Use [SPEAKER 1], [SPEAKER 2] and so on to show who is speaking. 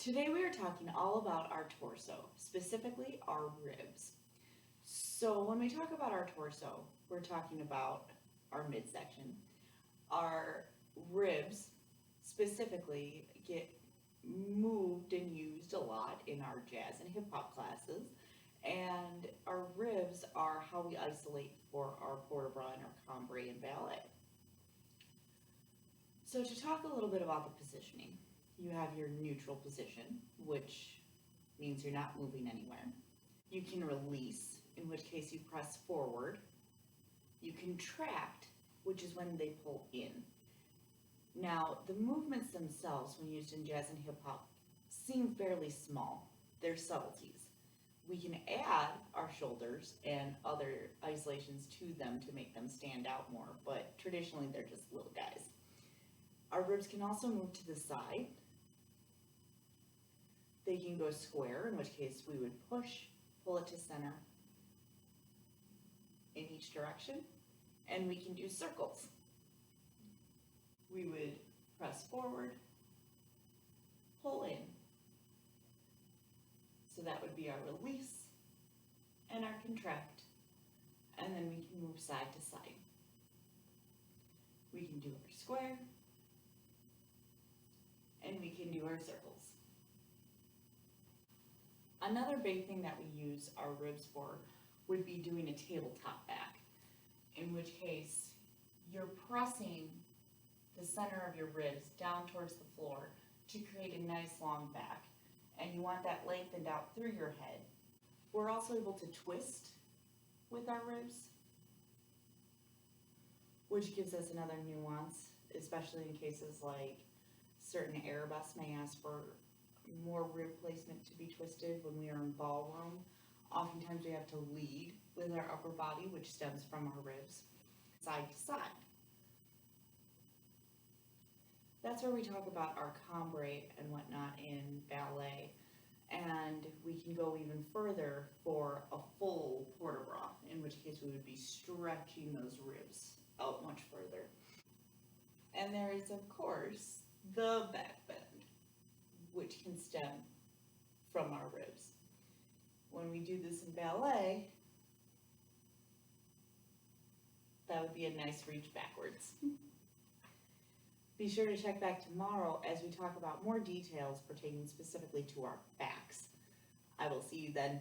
[SPEAKER 1] Today we are talking all about our torso, specifically our ribs. So when we talk about our torso, we're talking about our midsection. Our ribs specifically get moved and used a lot in our jazz and hip hop classes. And our ribs are how we isolate for our port de bras and our cambray and ballet. So to talk a little bit about the positioning, you have your neutral position, which means you're not moving anywhere. You can release, in which case you press forward. You contract, which is when they pull in. Now, the movements themselves, when used in jazz and hip hop, seem fairly small. They're subtleties. We can add our shoulders and other isolations to them to make them stand out more, but traditionally they're just little guys. Our ribs can also move to the side. They can go square, in which case we would push, pull it to center in each direction, and we can do circles. We would press forward, pull in. So that would be our release and our contract, and then we can move side to side. We can do our square, and we can do our circles. Another big thing that we use our ribs for would be doing a tabletop back, in which case you're pressing the center of your ribs down towards the floor to create a nice long back, and you want that lengthened out through your head. We're also able to twist with our ribs, which gives us another nuance, especially in cases like certain Arabesk may ask for more rib placement to be twisted when we are in ballroom. Oftentimes we have to lead with our upper body, which stems from our ribs, side to side. That's where we talk about our cambray and whatnot in ballet. And we can go even further for a full port de bras, in which case we would be stretching those ribs out much further. And there is, of course, the back bend, which can stem from our ribs. When we do this in ballet, that would be a nice reach backwards. Be sure to check back tomorrow as we talk about more details pertaining specifically to our backs. I will see you then.